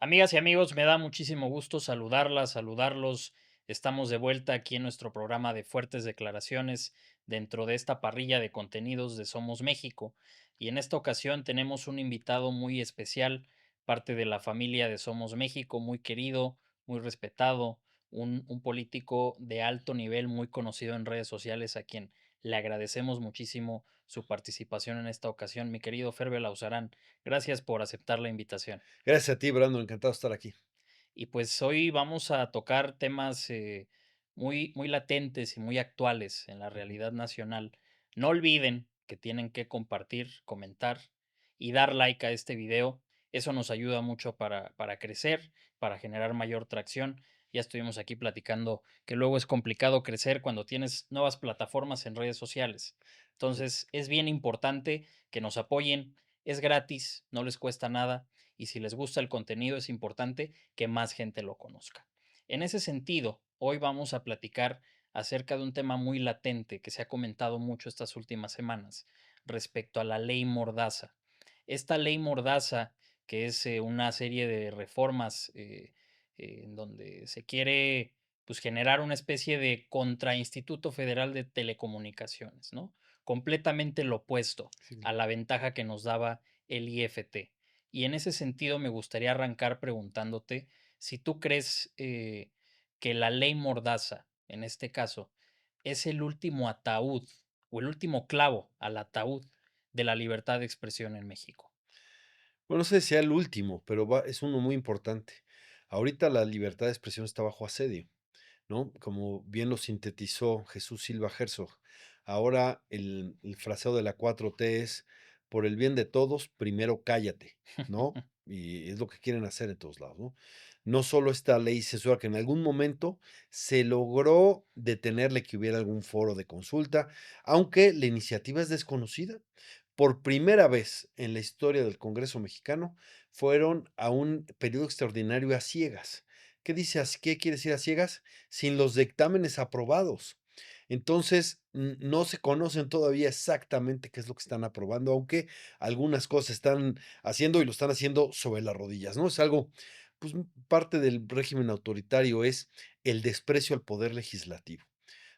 Amigas y amigos, me da muchísimo gusto saludarlas, saludarlos. Estamos de vuelta aquí en nuestro programa de Fuertes Declaraciones dentro de esta parrilla de contenidos de Somos México. Y en esta ocasión tenemos un invitado muy especial, parte de la familia de Somos México, muy querido, muy respetado, un político de alto nivel, muy conocido en redes sociales, a quien le agradecemos muchísimo su participación en esta ocasión. Mi querido Ferbe Lausarán, gracias por aceptar la invitación. Gracias a ti, Brandon, encantado de estar aquí. Y pues hoy vamos a tocar temas muy latentes y muy actuales en la realidad nacional. No olviden que tienen que compartir, comentar y dar like a este video. Eso nos ayuda mucho para crecer, para generar mayor tracción. Ya estuvimos aquí platicando que luego es complicado crecer cuando tienes nuevas plataformas en redes sociales. Entonces es bien importante que nos apoyen. Es gratis, no les cuesta nada. Y si les gusta el contenido, es importante que más gente lo conozca. En ese sentido, hoy vamos a platicar acerca de un tema muy latente que se ha comentado mucho estas últimas semanas respecto a la ley Mordaza. Esta ley Mordaza, que es una serie de reformas en donde se quiere pues, generar una especie de contrainstituto federal de telecomunicaciones, ¿no? Completamente lo opuesto Sí. a la ventaja que nos daba el IFT. Y en ese sentido me gustaría arrancar preguntándote si tú crees que la ley Mordaza, en este caso, es el último ataúd o el último clavo al ataúd de la libertad de expresión en México. Bueno, no sé si sea el último, pero es uno muy importante. Ahorita la libertad de expresión está bajo asedio, ¿no? Como bien lo sintetizó Jesús Silva Herzog. Ahora el fraseo de la 4T es, por el bien de todos, primero cállate, ¿no? Y es lo que quieren hacer en todos lados, ¿no? No solo esta ley censura que en algún momento se logró detenerle que hubiera algún foro de consulta, aunque la iniciativa es desconocida. Por primera vez en la historia del Congreso mexicano, fueron a un periodo extraordinario a ciegas. ¿Qué quiere decir a ciegas? Sin los dictámenes aprobados. Entonces, no se conocen todavía exactamente qué es lo que están aprobando, aunque algunas cosas están haciendo y lo están haciendo sobre las rodillas, ¿no? Es algo, pues, parte del régimen autoritario es el desprecio al poder legislativo.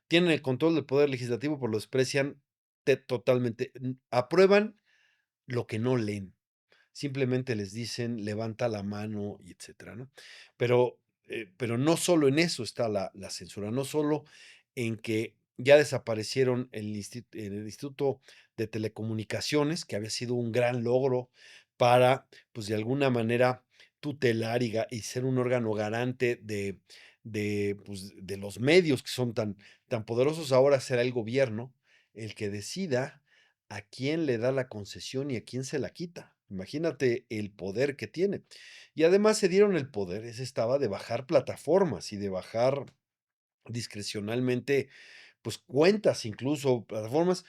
Tienen el control del poder legislativo, pero lo desprecian totalmente. Aprueban lo que no leen. Simplemente les dicen: "Levanta la mano", y etcétera, ¿no? Pero no solo en eso está la censura, no solo en que ya desaparecieron el Instituto de Telecomunicaciones, que había sido un gran logro para, pues, de alguna manera tutelar y ser un órgano garante pues, de los medios que son tan poderosos. Ahora será el gobierno el que decida a quién le da la concesión y a quién se la quita. Imagínate el poder que tiene. Y además se dieron el poder, ese estaba de bajar plataformas y de bajar discrecionalmente, pues, cuentas, incluso plataformas,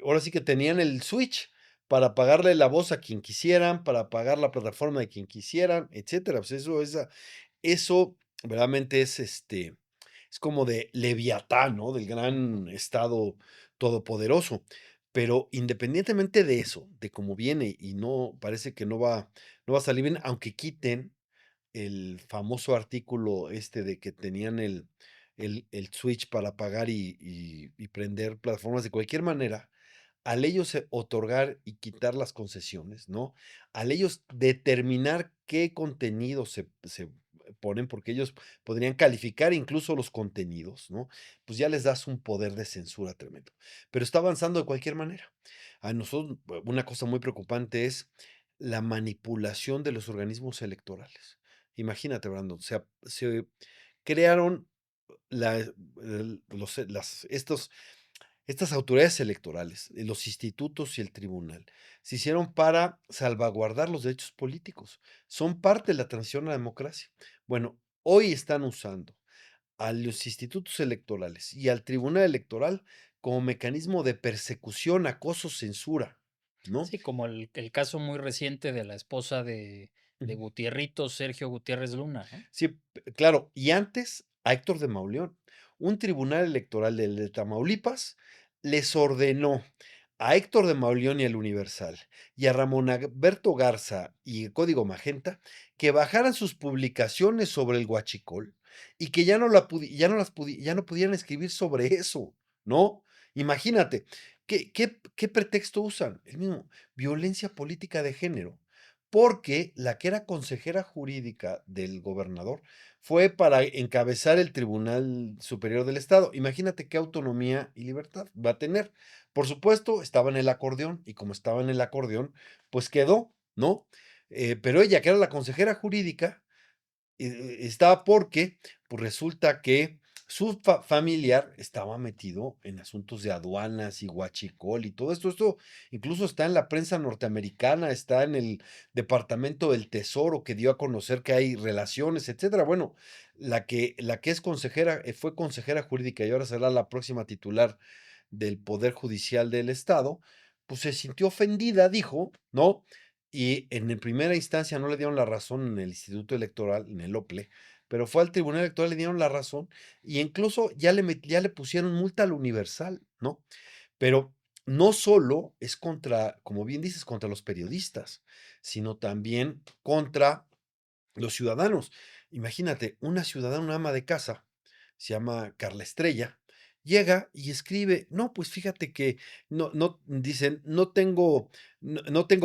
ahora sí que tenían el switch para pagarle la voz a quien quisieran, para pagar la plataforma de quien quisieran, etcétera. Pues, eso verdaderamente es como de Leviatán, ¿no? Del gran Estado todopoderoso. Pero independientemente de eso, de cómo viene y no parece que no va a salir bien, aunque quiten el famoso artículo de que tenían el switch para apagar y prender plataformas de cualquier manera, al ellos otorgar y quitar las concesiones, ¿no? Al ellos determinar qué contenidos se ponen, porque ellos podrían calificar incluso los contenidos, ¿no? Pues ya les das un poder de censura tremendo. Pero está avanzando de cualquier manera. A nosotros, una cosa muy preocupante es la manipulación de los organismos electorales. Imagínate, Brandon, se crearon la los las estas autoridades electorales, los institutos y el tribunal, se hicieron para salvaguardar los derechos políticos. Son parte de la transición a la democracia. Bueno, hoy están usando a los institutos electorales y al tribunal electoral como mecanismo de persecución, acoso, censura, ¿no? Sí, como el caso muy reciente de la esposa de Ujú. Gutierrito, Sergio Gutiérrez Luna, ¿no? Sí, claro. Y antes a Héctor de Mauleón, un tribunal electoral de Tamaulipas les ordenó a Héctor de Mauleón y El Universal, y a Ramón Alberto Garza y Código Magenta, que bajaran sus publicaciones sobre el huachicol y que ya no pudieran escribir sobre eso, ¿no? Imagínate, ¿qué pretexto usan? El mismo, violencia política de género, porque la que era consejera jurídica del gobernador fue para encabezar el Tribunal Superior del Estado. Imagínate qué autonomía y libertad va a tener. Por supuesto, estaba en el acordeón y como estaba en el acordeón, pues quedó, ¿no? Pero ella, que era la consejera jurídica, estaba porque, pues resulta que su familiar estaba metido en asuntos de aduanas y huachicol y todo esto. Esto incluso está en la prensa norteamericana, está en el Departamento del Tesoro que dio a conocer que hay relaciones, etcétera. Bueno, la que es consejera, fue consejera jurídica y ahora será la próxima titular del Poder Judicial del Estado, pues se sintió ofendida, dijo, ¿no? Y en primera instancia no le dieron la razón en el Instituto Electoral, en el OPLE, pero fue al Tribunal Electoral, le dieron la razón, y incluso ya le pusieron multa al Universal, ¿no? Pero no solo es contra, como bien dices, contra los periodistas, sino también contra los ciudadanos. Imagínate, una ciudadana, una ama de casa, se llama Carla Estrella, llega y escribe, no, pues fíjate que dicen, no tengo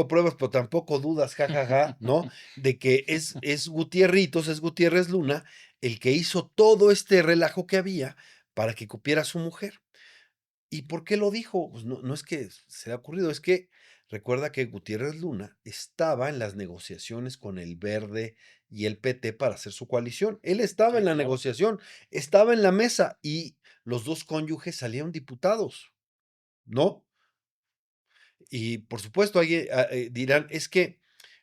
pruebas, pero tampoco dudas, jajaja, ¿no? De que es Gutierritos, es Gutiérrez Luna, el que hizo todo este relajo que había para que cupiera a su mujer. ¿Y por qué lo dijo? Pues no es que se le ha ocurrido, es que recuerda que Gutiérrez Luna estaba en las negociaciones con el Verde y el PT para hacer su coalición. Él estaba Sí, en la claro. negociación, estaba en la mesa y los 2 cónyuges salieron diputados, ¿no? Y por supuesto, alguien, dirán,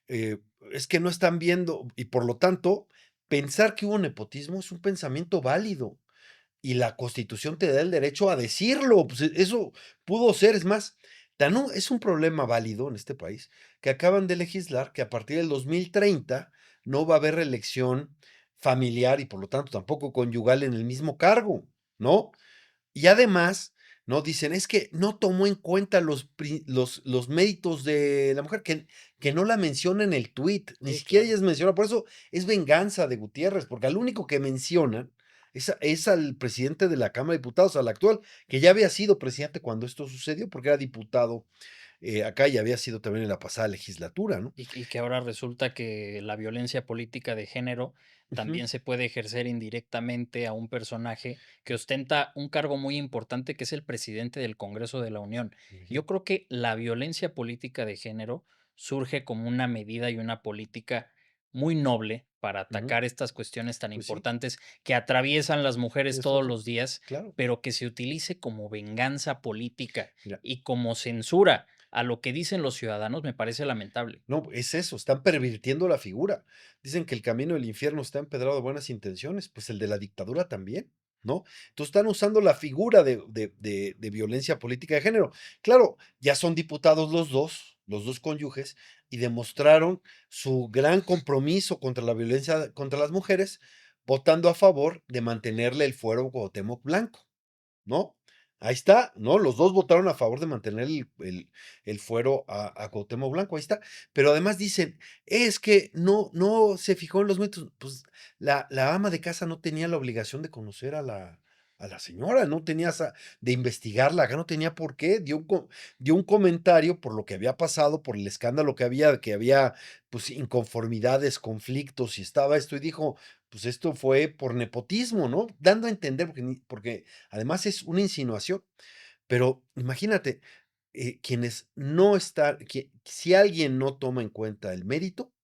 eh, es que no están viendo y por lo tanto, pensar que hubo nepotismo es un pensamiento válido. Y la Constitución te da el derecho a decirlo, pues, eso pudo ser, es más, es un problema válido en este país, que acaban de legislar que a partir del 2030 no va a haber reelección familiar y, por lo tanto, tampoco conyugal en el mismo cargo, ¿no? Y además, ¿no? Dicen, es que no tomó en cuenta los méritos de la mujer, que no la menciona en el tuit, ni Sí, siquiera ella claro. es mencionada, por eso es venganza de Gutiérrez, porque al único que mencionan es al presidente de la Cámara de Diputados, al actual, que ya había sido presidente cuando esto sucedió, porque era diputado acá y había sido también en la pasada legislatura, ¿no? Y que ahora resulta que la violencia política de género Ujú, también se puede ejercer indirectamente a un personaje que ostenta un cargo muy importante, que es el presidente del Congreso de la Unión. ujú, Yo creo que la violencia política de género surge como una medida y una política muy noble para ujú. atacar estas cuestiones tan Pues sí, importantes que atraviesan las mujeres tienes todos razón, los días, claro. pero que se utilice como venganza política Mira, y como censura a lo que dicen los ciudadanos, me parece lamentable. no, es eso, están pervirtiendo la figura. Dicen que el camino del infierno está empedrado de buenas intenciones, pues el de la dictadura también, ¿no? Entonces están usando la figura de violencia política de género. Claro, ya son diputados los dos cónyuges, y demostraron su gran compromiso contra la violencia contra las mujeres, votando a favor de mantenerle el fuero Cuauhtémoc Blanco. ¿No? Ahí está, ¿no? Los 2 votaron a favor de mantener el fuero a Cuauhtémoc Blanco, ahí está. Pero además dicen: "Es que no se fijó en los métodos". Pues, la ama de casa no tenía la obligación de conocer a la señora, no tenía esa de investigarla, acá no tenía por qué, dio un comentario por lo que había pasado, por el escándalo que había, pues, inconformidades, conflictos, y estaba esto, y dijo: "Pues, esto fue por nepotismo", ¿no? Dando a entender, porque además es una insinuación, pero imagínate, quienes no están si alguien no toma en cuenta el mérito,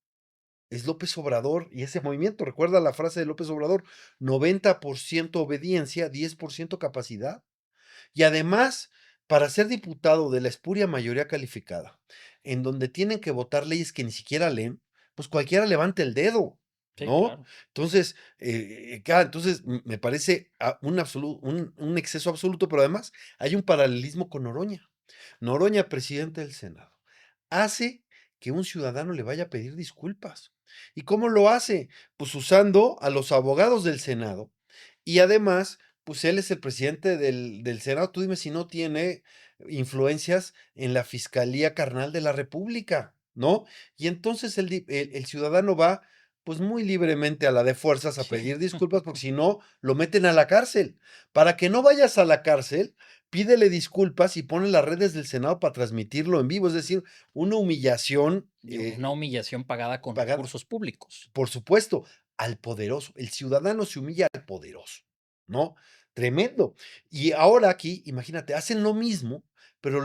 es López Obrador y ese movimiento. Recuerda la frase de López Obrador: "90% obediencia, 10% capacidad". Y además, para ser diputado de la espuria mayoría calificada, en donde tienen que votar leyes que ni siquiera leen, pues cualquiera levanta el dedo, Sí, ¿no? claro. Entonces, entonces me parece un exceso absoluto, pero además hay un paralelismo con Noroña. Noroña, presidente del Senado, hace que un ciudadano le vaya a pedir disculpas. ¿Y cómo lo hace? Pues usando a los abogados del Senado y además pues él es el presidente del Senado. Tú dime si no tiene influencias en la Fiscalía Carnal de la República, ¿no? Y entonces el ciudadano va, pues, muy libremente a la de fuerzas a Sí, pedir disculpas, porque si no, lo meten a la cárcel. Para que no vayas a la cárcel, pídele disculpas y pone las redes del Senado para transmitirlo en vivo, es decir, una humillación, digo, una humillación pagada con pagada. recursos públicos. Por supuesto, al poderoso. El ciudadano se humilla al poderoso, ¿no? Tremendo. Y ahora aquí, imagínate, hacen lo mismo, pero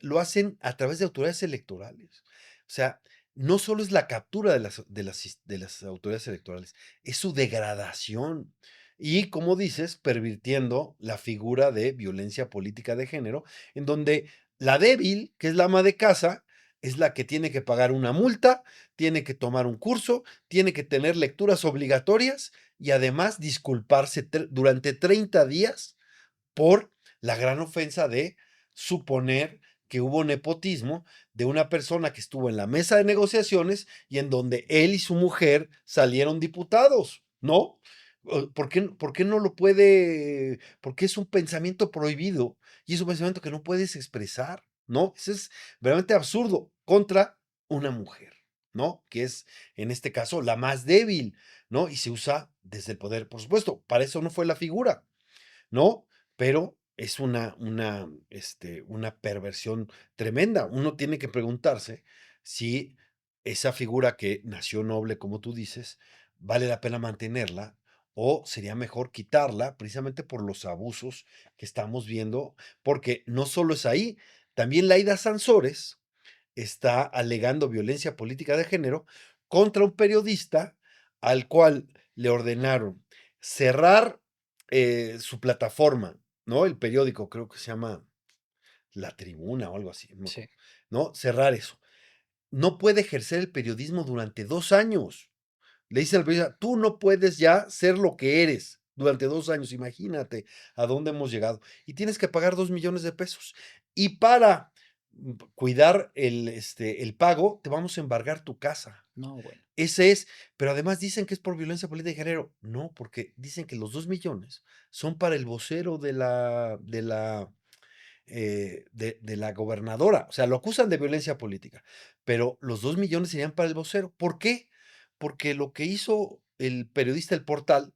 lo hacen a través de autoridades electorales. O sea, no solo es la captura de las autoridades electorales, es su degradación. Y, como dices, pervirtiendo la figura de violencia política de género, en donde la débil, que es la ama de casa, es la que tiene que pagar una multa, tiene que tomar un curso, tiene que tener lecturas obligatorias y además disculparse durante 30 días por la gran ofensa de suponer que hubo nepotismo de una persona que estuvo en la mesa de negociaciones y en donde él y su mujer salieron diputados, ¿no? ¿Por qué no lo puede? Porque es un pensamiento prohibido y es un pensamiento que no puedes expresar, ¿no? Eso es realmente absurdo contra una mujer, ¿no? Que es, en este caso, la más débil, ¿no? Y se usa desde el poder, por supuesto. Para eso no fue la figura, ¿no? Pero es una perversión tremenda. Uno tiene que preguntarse si esa figura que nació noble, como tú dices, vale la pena mantenerla o sería mejor quitarla precisamente por los abusos que estamos viendo, porque no solo es ahí, también Laida Sansores está alegando violencia política de género contra un periodista al cual le ordenaron cerrar su plataforma, ¿no? El periódico, creo que se llama La Tribuna o algo así, no me Sí. acuerdo, ¿no? Cerrar eso. No puede ejercer el periodismo durante 2 años. Le dice al periodista, tú no puedes ya ser lo que eres durante 2 años. Imagínate a dónde hemos llegado. Y tienes que pagar 2 millones de pesos. Y para cuidar el pago, te vamos a embargar tu casa. No, bueno. Ese es, pero además dicen que es por violencia política de género. No, porque dicen que los 2 millones son para el vocero de la gobernadora. O sea, lo acusan de violencia política, pero los 2 millones serían para el vocero. ¿Por qué? Porque lo que hizo el periodista del Portal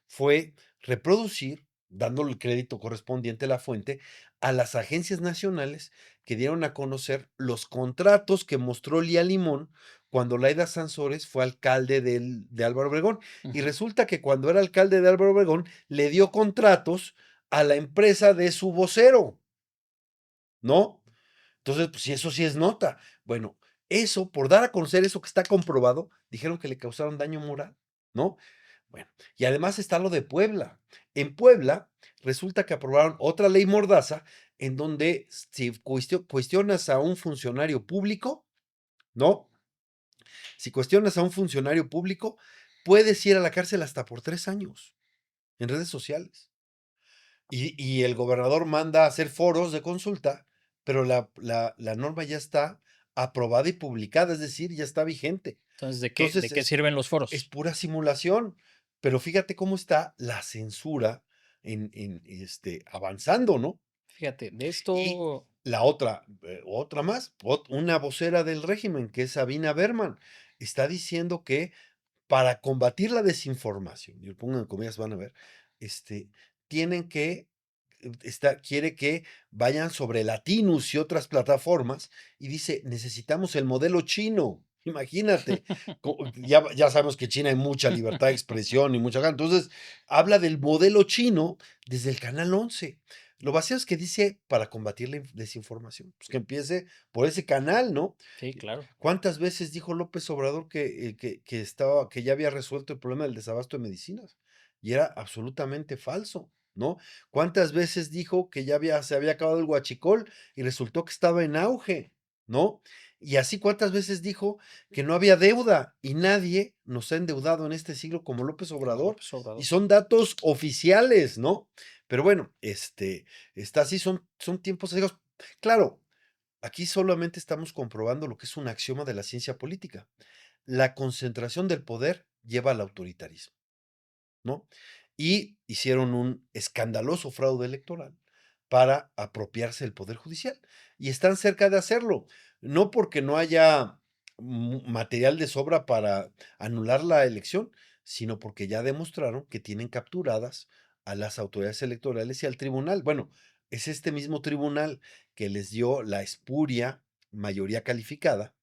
fue reproducir, dándole el crédito correspondiente a la fuente, a las agencias nacionales que dieron a conocer los contratos que mostró Lía Limón cuando Laida Sansores fue alcalde de Álvaro Obregón. Y Ujú. resulta que cuando era alcalde de Álvaro Obregón, le dio contratos a la empresa de su vocero. ¿No? Entonces, pues, si eso sí es nota. Bueno, eso, por dar a conocer eso que está comprobado, dijeron que le causaron daño moral, ¿no? Bueno, y además está lo de Puebla. En Puebla, resulta que aprobaron otra ley mordaza en donde si cuestionas a un funcionario público, ¿no? Si cuestionas a un funcionario público, puedes ir a la cárcel hasta por 3 años en redes sociales. Y el gobernador manda a hacer foros de consulta, pero la norma ya está aprobada y publicada, es decir, ya está vigente. Entonces, Entonces, de qué es sirven los es foros? pura simulación, pero fíjate cómo está la censura avanzando, ¿no? Fíjate, de Y esto la otra más, una vocera del régimen, que es Sabina Berman, está diciendo que para combatir la desinformación, y lo pongo en comillas, van a ver, tienen que, quiere que vayan sobre Latinus y otras plataformas, y dice, necesitamos el modelo chino. Imagínate, ya sabemos que China hay mucha libertad de expresión y mucha gana. Entonces, habla del modelo chino desde el canal 11. Lo vacío es que dice para combatir la desinformación, pues que empiece por ese canal, ¿no? sí, claro. ¿Cuántas veces dijo López Obrador que ya había resuelto el problema del desabasto de medicinas? Y era absolutamente falso, ¿no? ¿Cuántas veces dijo que se había acabado el huachicol y resultó que estaba en auge, ¿no? Y así cuántas veces dijo que no había deuda y nadie nos ha endeudado en este siglo como López Como Obrador. López Y Obrador. son datos oficiales, ¿no? Pero bueno, está así, son tiempos ciegos. Claro, aquí solamente estamos comprobando lo que es un axioma de la ciencia política. La concentración del poder lleva al autoritarismo, ¿no? Y hicieron un escandaloso fraude electoral para apropiarse del poder judicial, y están cerca de hacerlo. No porque no haya material de sobra para anular la elección, sino porque ya demostraron que tienen capturadas a las autoridades electorales y al tribunal. Bueno, es este mismo tribunal que les dio la espuria mayoría calificada,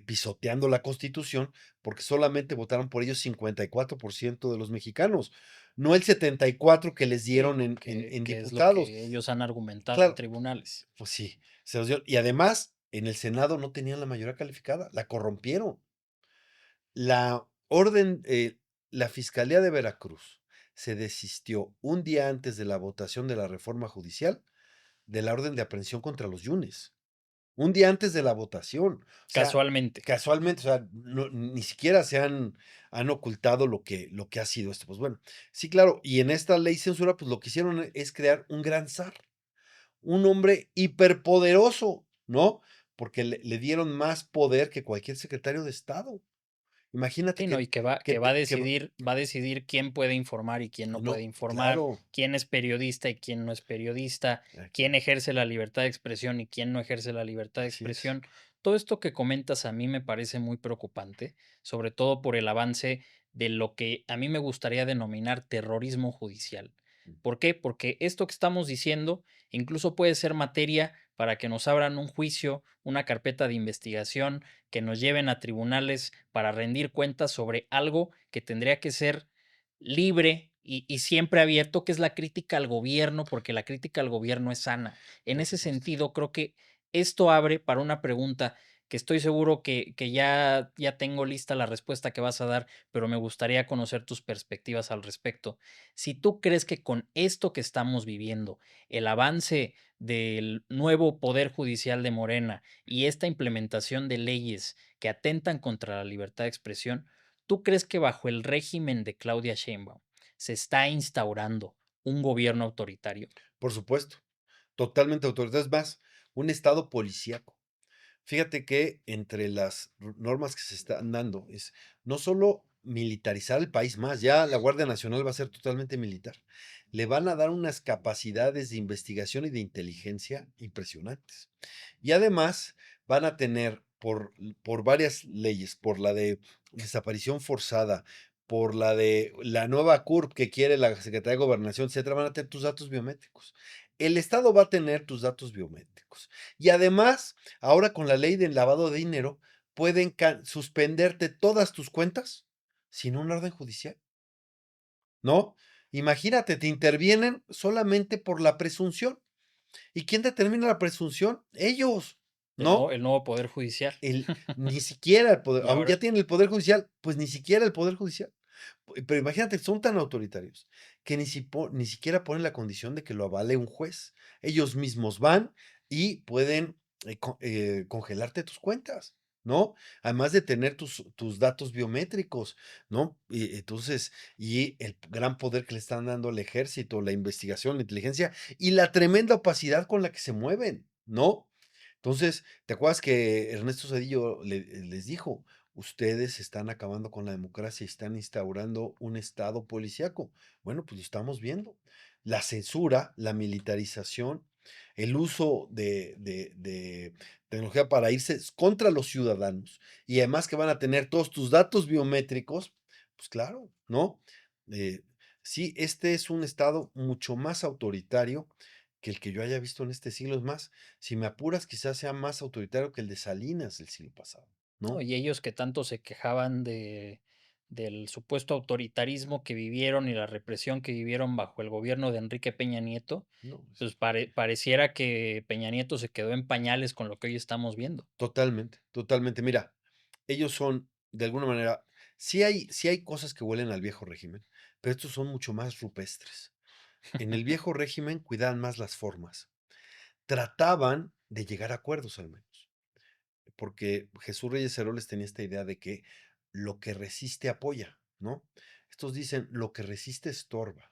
pisoteando la Constitución, porque solamente votaron por ellos 54% de los mexicanos, no el 74 que les Sí, dieron en que en que es lo diputados. que ellos han argumentado en Claro, tribunales. pues sí, se los dio. Y además, en el Senado no tenían la mayoría calificada, la corrompieron. La orden, la Fiscalía de Veracruz se desistió un día antes de la votación de la reforma judicial de la orden de aprehensión contra los Yunes. Un día antes de la votación. O sea, Casualmente. casualmente, o sea, no, ni siquiera han ocultado lo que ha sido esto. Pues bueno, sí, claro, y en esta ley censura, pues lo que hicieron es crear un gran zar, un hombre hiperpoderoso, ¿no? Porque le dieron más poder que cualquier secretario de Estado. Imagínate Sí, no, y que te que va a decidir quién puede informar y quién no puede no, informar, claro, quién es periodista y quién no es periodista, aquí, quién ejerce la libertad de expresión y quién no ejerce la libertad de así es. expresión. Todo esto que comentas a mí me parece muy preocupante, sobre todo por el avance de lo que a mí me gustaría denominar terrorismo judicial. ¿Por qué? Porque esto que estamos diciendo incluso puede ser materia para que nos abran un juicio, una carpeta de investigación, que nos lleven a tribunales para rendir cuentas sobre algo que tendría que ser libre y siempre abierto, que es la crítica al gobierno, porque la crítica al gobierno es sana. En Por ese supuesto. sentido, creo que esto abre para una pregunta que estoy seguro que ya tengo lista la respuesta que vas a dar, pero me gustaría conocer tus perspectivas al respecto. Si tú crees que con esto que estamos viviendo, el avance del nuevo poder judicial de Morena y esta implementación de leyes que atentan contra la libertad de expresión, ¿tú crees que bajo el régimen de Claudia Sheinbaum se está instaurando un gobierno autoritario? Por supuesto, totalmente autoritario. Es más, un estado policíaco. Fíjate que entre las normas que se están dando es no solo militarizar el país más, ya la Guardia Nacional va a ser totalmente militar. Le van a dar unas capacidades de investigación y de inteligencia impresionantes. Y además van a tener por varias leyes, por la de desaparición forzada, por la de la nueva CURP que quiere la Secretaría de Gobernación, etcétera, van a tener tus datos biométricos. El Estado va a tener tus datos biométricos. Y además, ahora con la ley del lavado de dinero, pueden suspenderte todas tus cuentas sin un orden judicial, ¿no? Imagínate, te intervienen solamente por la presunción. ¿Y quién determina la presunción? Ellos, ¿no? El nuevo poder judicial. Ni siquiera el poder, Y aun ahora ya tienen el poder judicial, pues ni siquiera el poder judicial. Pero imagínate, son tan autoritarios que ni siquiera ponen la condición de que lo avale un juez. Ellos mismos van y pueden congelarte tus cuentas, ¿no? Además de tener tus datos biométricos, ¿no? Y entonces, y el gran poder que le están dando al ejército, la investigación, la inteligencia y la tremenda opacidad con la que se mueven, ¿no? Entonces, ¿te acuerdas que Ernesto Zedillo les dijo? Ustedes están acabando con la democracia y están instaurando un estado policíaco. Bueno, pues lo estamos viendo. La censura, la militarización, el uso de tecnología para irse contra los ciudadanos y además que van a tener todos tus datos biométricos, pues claro, ¿no? Eh, sí, este es un estado mucho más autoritario que el que yo haya visto en este siglo. Es más, si me apuras, quizás sea más autoritario que el de Salinas del siglo pasado, no, ¿no? y ellos que tanto se quejaban del supuesto autoritarismo que vivieron y la represión que vivieron bajo el gobierno de Enrique Peña Nieto, No, pues pareciera que Peña Nieto se quedó en pañales con lo que hoy estamos viendo. totalmente, totalmente. Mira, ellos son, de alguna manera, sí hay cosas que huelen al viejo régimen, pero estos son mucho más rupestres. En el viejo régimen cuidaban más las formas. Trataban de llegar a acuerdos al menos, porque Jesús Reyes Heroles tenía esta idea de que lo que resiste apoya, ¿no? Estos dicen, lo que resiste estorba.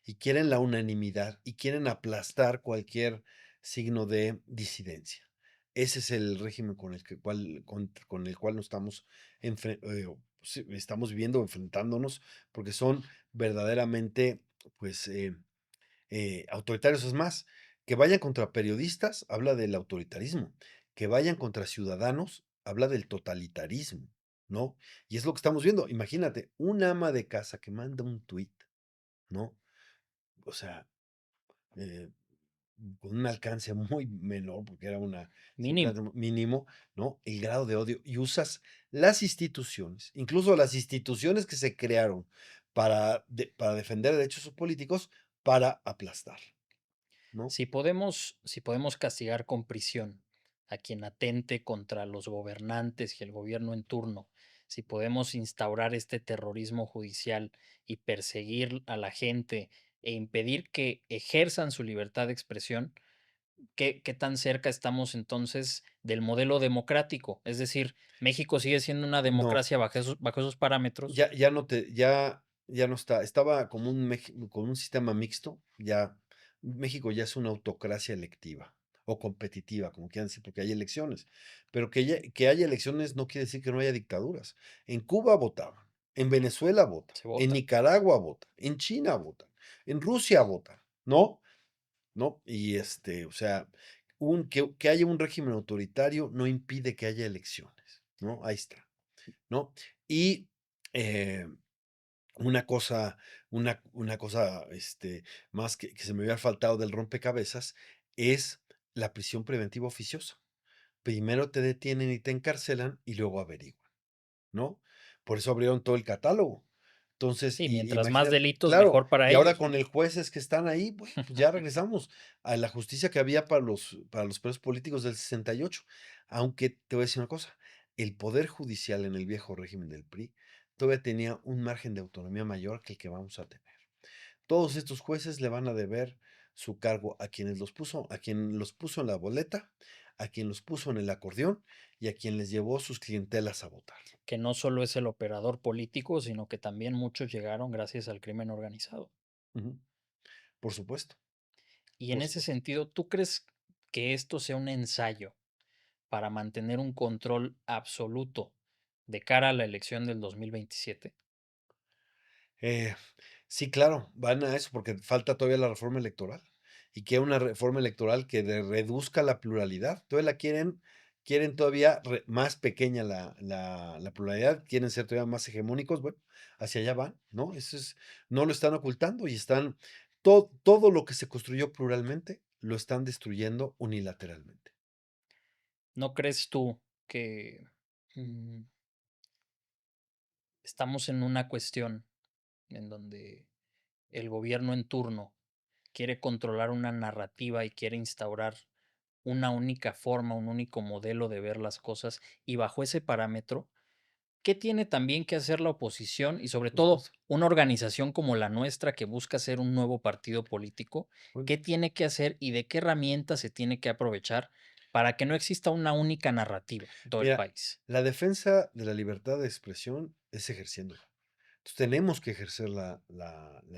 Y quieren la unanimidad y quieren aplastar cualquier signo de disidencia. Ese es el régimen con el cual nos sí, estamos viviendo, enfrentándonos, porque son verdaderamente, pues, autoritarios. Es más, que vayan contra periodistas, habla del autoritarismo. Que vayan contra ciudadanos, habla del totalitarismo, ¿no? Y es lo que estamos viendo. Imagínate, un ama de casa que manda un tuit, ¿no? O sea, eh, con un alcance muy menor, porque era una Mínimo. mínimo, ¿no? El grado de odio. Y usas las instituciones, incluso las instituciones que se crearon para defender derechos políticos, para aplastar, ¿no? Si podemos castigar con prisión a quien atente contra los gobernantes y el gobierno en turno, si podemos instaurar este terrorismo judicial y perseguir a la gente e impedir que ejerzan su libertad de expresión, ¿qué tan cerca estamos entonces del modelo democrático? Es decir, ¿México sigue siendo una No, democracia bajo esos parámetros? ya no te ya no está. Estaba como con un sistema mixto, ya México ya es una autocracia electiva o competitiva, como quieran decir, porque hay elecciones. Pero que haya elecciones no quiere decir que no haya dictaduras. En Cuba votaban, en Venezuela votan, Se en vota. Nicaragua votan, en China votan, en Rusia votan, ¿no? ¿No? Y, o sea, que haya un régimen autoritario no impide que haya elecciones, ¿no? Ahí está, ¿no? Y, eh una cosa una cosa, más que se me había faltado del rompecabezas, es la prisión preventiva oficiosa. Primero te detienen y te encarcelan, y luego averiguan, ¿no? Por eso abrieron todo el catálogo. Entonces, Sí, y mientras más imagínate delitos, claro, mejor para y ahora ellos, con ¿no? el jueces que están ahí, bueno, pues ya regresamos a la justicia que había para los presos políticos del 68. Aunque te voy a decir una cosa, el poder judicial en el viejo régimen del PRI todavía tenía un margen de autonomía mayor que el que vamos a tener. Todos estos jueces le van a deber su cargo a quien los puso en la boleta, a quien los puso en el acordeón y a quien les llevó sus clientelas a votar. Que no solo es el operador político, sino que también muchos llegaron gracias al crimen organizado. Ujú. Por supuesto, Y en por ese supuesto. sentido, ¿tú crees que esto sea un ensayo para mantener un control absoluto de cara a la elección del 2027? Eh, sí, claro, van a eso porque falta todavía la reforma electoral y que una reforma electoral que reduzca la pluralidad. Todavía quieren todavía más pequeña la pluralidad, quieren ser todavía más hegemónicos. Bueno, hacia allá van, ¿no? No lo están ocultando y todo lo que se construyó pluralmente lo están destruyendo unilateralmente. ¿No crees tú que mm, estamos en una cuestión en donde el gobierno en turno quiere controlar una narrativa y quiere instaurar una única forma, un único modelo de ver las cosas y bajo ese parámetro, ¿qué tiene también que hacer la oposición y sobre Por todo supuesto. una organización como la nuestra que busca ser un nuevo partido político? Bueno, ¿Qué tiene que hacer y de qué herramientas se tiene que aprovechar para que no exista una única narrativa en todo el mira, país? la defensa de la libertad de expresión es ejerciéndola. Entonces, tenemos que ejercer la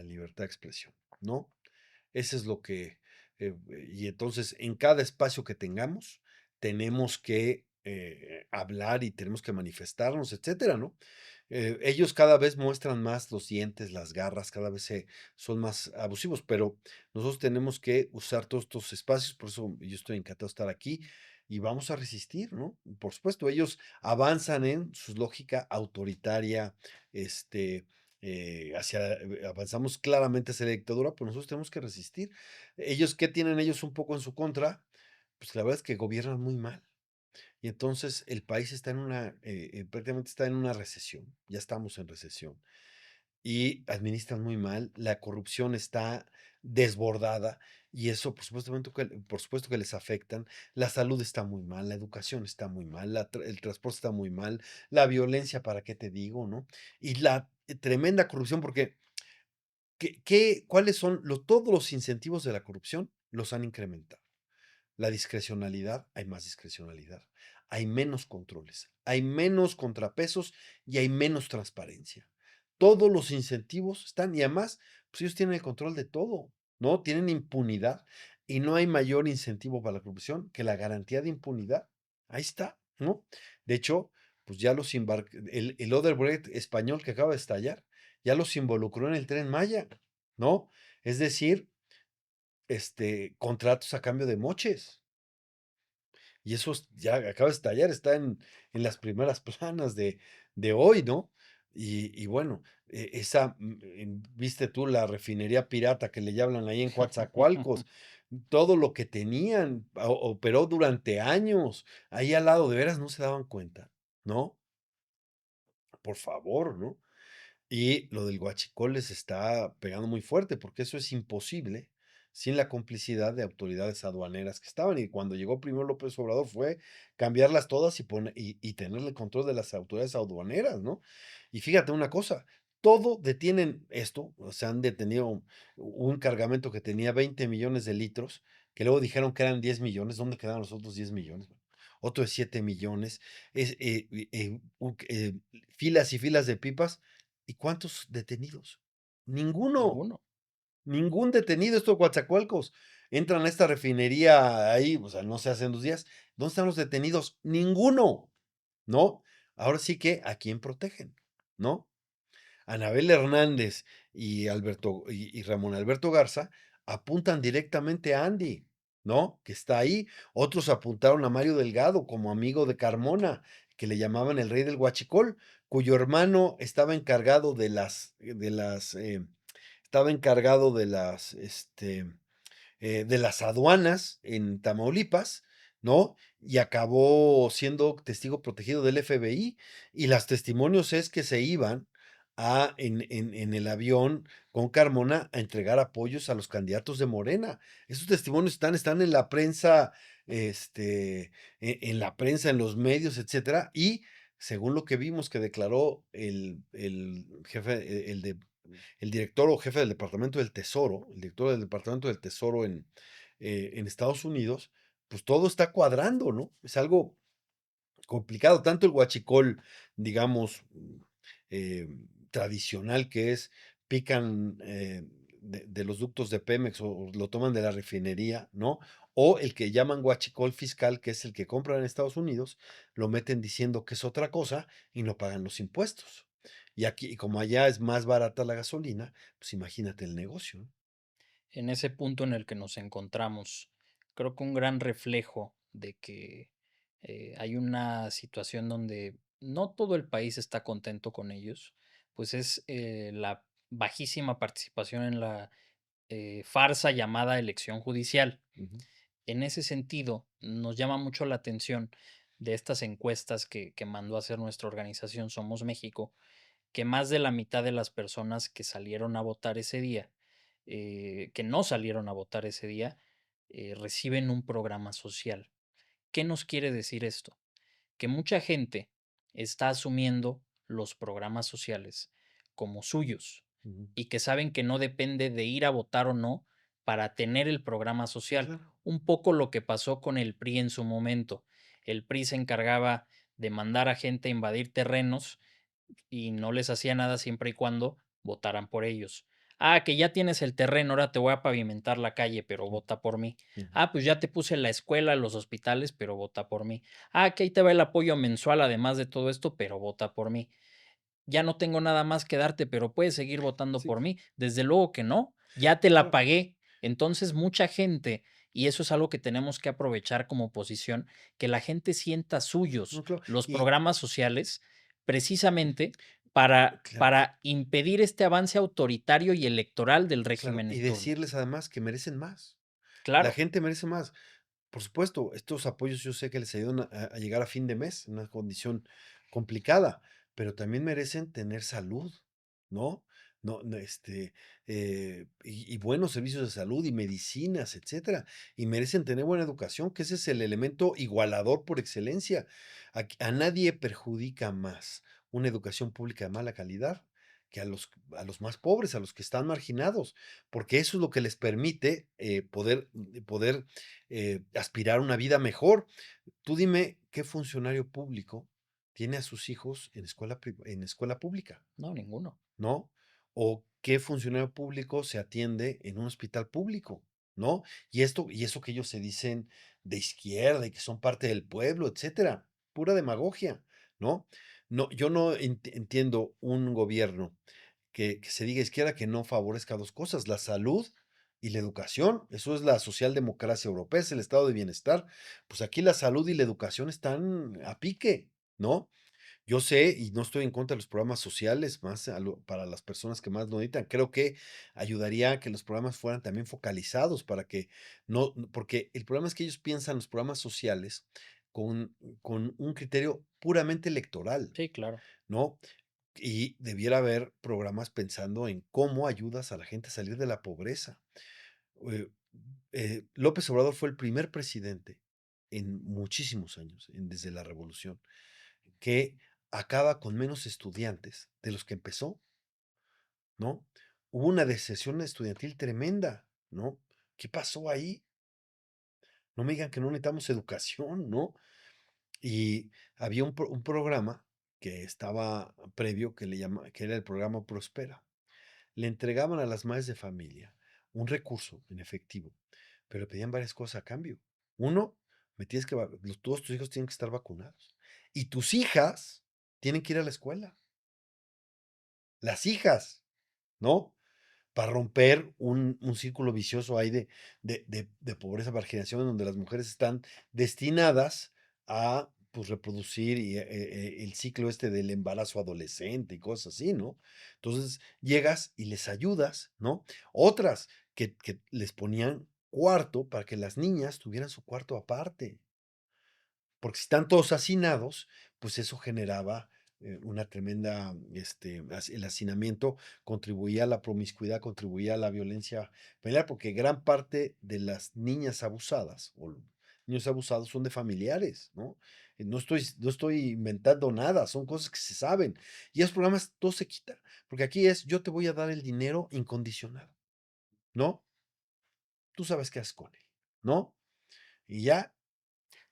libertad de expresión, ¿no? Ese es lo que, y entonces en cada espacio que tengamos, tenemos que hablar y tenemos que manifestarnos, etcétera, ¿no? Ellos cada vez muestran más los dientes, las garras, cada vez son más abusivos, pero nosotros tenemos que usar todos estos espacios, por eso yo estoy encantado de estar aquí y vamos a resistir, ¿no? Por supuesto, ellos avanzan en su lógica autoritaria, este, avanzamos claramente hacia la dictadura, pero nosotros tenemos que resistir. ¿Qué tienen ellos un poco en su contra? Pues la verdad es que gobiernan muy mal. Y entonces el país está prácticamente está en una recesión, ya estamos en recesión, y administran muy mal, la corrupción está desbordada, y eso por supuesto que les afectan, la salud está muy mal, la educación está muy mal, el transporte está muy mal, la violencia, ¿para qué te digo, no? Y la tremenda corrupción, porque ¿cuáles son todos los incentivos de la corrupción? Los han incrementado. La discrecionalidad, hay más discrecionalidad, hay menos controles, hay menos contrapesos y hay menos transparencia. Todos los incentivos están y además, pues ellos tienen el control de todo, ¿no? Tienen impunidad y no hay mayor incentivo para la corrupción que la garantía de impunidad. Ahí está, ¿no? De hecho, pues ya el Odebrecht español que acaba de estallar, ya los involucró en el Tren Maya, ¿no? Es decir, contratos a cambio de moches. Y eso ya acaba de estallar, está en las primeras planas de hoy, ¿no? Y bueno, viste tú la refinería pirata que le llaman ahí en Coatzacoalcos, todo lo que tenían, operó durante años, ahí al lado, de veras no se daban cuenta, ¿no? Por favor, ¿no? Y lo del huachicol les está pegando muy fuerte, porque eso es imposible sin la complicidad de autoridades aduaneras que estaban. Y cuando llegó primero López Obrador fue cambiarlas todas y tener el control de las autoridades aduaneras, ¿no? Y fíjate una cosa, todo detienen esto, o sea, han detenido un cargamento que tenía 20 millones de litros, que luego dijeron que eran 10 millones. ¿Dónde quedaron los otros 10 millones? Otro de 7 millones, es, filas y filas de pipas. ¿Y cuántos detenidos? Ninguno, Ninguno. ningún detenido. Estos Coatzacoalcos entran a esta refinería ahí, o sea, no se hacen 2 días. ¿Dónde están los detenidos? Ninguno, ¿no? Ahora sí que, ¿a quién protegen? ¿No? Anabel Hernández y Ramón Alberto Garza apuntan directamente a Andy, ¿no? Que está ahí. Otros apuntaron a Mario Delgado como amigo de Carmona, que le llamaban el rey del huachicol, cuyo hermano estaba encargado estaba encargado de las aduanas en Tamaulipas, ¿no? Y acabó siendo testigo protegido del FBI. Y los testimonios es que se iban en el avión con Carmona a entregar apoyos a los candidatos de Morena. Esos testimonios están en la prensa, en la prensa, en los medios, etcétera. Y según lo que vimos que declaró el jefe, el director o jefe del Departamento del Tesoro, el director del Departamento del Tesoro en Estados Unidos, pues todo está cuadrando, ¿no? Es algo complicado, tanto el huachicol, digamos, tradicional que es, pican de los ductos de Pemex o lo toman de la refinería, ¿no? O el que llaman huachicol fiscal, que es el que compran en Estados Unidos, lo meten diciendo que es otra cosa y no pagan los impuestos. Y aquí, y como allá es más barata la gasolina, pues imagínate el negocio, ¿no? En ese punto en el que nos encontramos, creo que un gran reflejo de que hay una situación donde no todo el país está contento con ellos, pues es la bajísima participación en la farsa llamada elección judicial. Ujú, En ese sentido, nos llama mucho la atención de estas encuestas que mandó a hacer nuestra organización Somos México, que más de la mitad de las personas que salieron a votar ese día, que no salieron a votar ese día, reciben un programa social. ¿Qué nos quiere decir esto? Que mucha gente está asumiendo los programas sociales como suyos ujú. y que saben que no depende de ir a votar o no para tener el programa Sí, social. claro. Un poco lo que pasó con el PRI en su momento. El PRI se encargaba de mandar a gente a invadir terrenos y no les hacía nada siempre y cuando votaran por ellos. Ah, que ya tienes el terreno, ahora te voy a pavimentar la calle, pero Ujú, vota por mí. ujú. Ah, pues ya te puse la escuela, los hospitales, pero vota por mí. Ah, que ahí te va el apoyo mensual además de todo esto, pero vota por mí. Ya no tengo nada más que darte, pero puedes seguir votando Sí, por mí. Desde luego que no, ya te la claro. pagué. Entonces, mucha gente, y eso es algo que tenemos que aprovechar como oposición, que la gente sienta No, suyos claro. los Y programas sociales, precisamente claro. para impedir este avance autoritario y electoral del Claro, régimen y en turno. decirles además que merecen más. La Claro, gente merece más. Por supuesto, estos apoyos yo sé que les ayudan a llegar a fin de mes, en una condición complicada, pero también merecen tener salud, ¿no? No, y buenos servicios de salud y medicinas, etcétera. Y merecen tener buena educación, que ese es el elemento igualador por excelencia. A nadie perjudica más una educación pública de mala calidad que a los más pobres, a los que están marginados, porque eso es lo que les permite poder aspirar a una vida mejor. Tú dime qué funcionario público tiene a sus hijos en escuela pública, no, ninguno. ¿no? O qué funcionario público se atiende en un hospital público, ¿no? Y eso que ellos se dicen de izquierda y que son parte del pueblo, etcétera. Pura demagogia, ¿no? No, yo no entiendo un gobierno que se diga izquierda que no favorezca dos cosas, la salud y la educación, eso es la socialdemocracia europea, es el estado de bienestar. Pues aquí la salud y la educación están a pique, ¿no? Yo sé, y no estoy en contra de los programas sociales, más para las personas que más lo necesitan. Creo que ayudaría a que los programas fueran también focalizados para que porque el problema es que ellos piensan los programas sociales con un criterio puramente electoral, Sí, claro. ¿no? Y debiera haber programas pensando en cómo ayudas a la gente a salir de la pobreza. Eh, López Obrador fue el primer presidente en muchísimos años, desde la revolución, que acaba con menos estudiantes de los que empezó, ¿no? Hubo una deserción estudiantil tremenda, ¿no? ¿Qué pasó ahí? No me digan que no necesitamos educación, ¿no? Y había un programa que estaba previo que era el programa Prospera. Le entregaban a las madres de familia un recurso en efectivo, pero pedían varias cosas a cambio. Uno, me tienes que, todos tus hijos tienen que estar vacunados. Y tus hijas tienen que ir a la escuela. Las hijas, ¿no? Para romper un círculo vicioso ahí de pobreza, marginación, en donde las mujeres están destinadas a pues, reproducir el ciclo este del embarazo adolescente y cosas así, ¿no? Entonces llegas y les ayudas, ¿no? Otras que les ponían cuarto para que las niñas tuvieran su cuarto aparte. Porque si están todos hacinados, pues eso generaba una tremenda, el hacinamiento contribuía a la promiscuidad, contribuía a la violencia familiar, porque gran parte de las niñas abusadas o niños abusados son de familiares, ¿no? No estoy inventando nada, son cosas que se saben. Y esos programas todo se quita, porque aquí es, yo te voy a dar el dinero incondicional, ¿no? Tú sabes qué haces con él, ¿no? Y ya,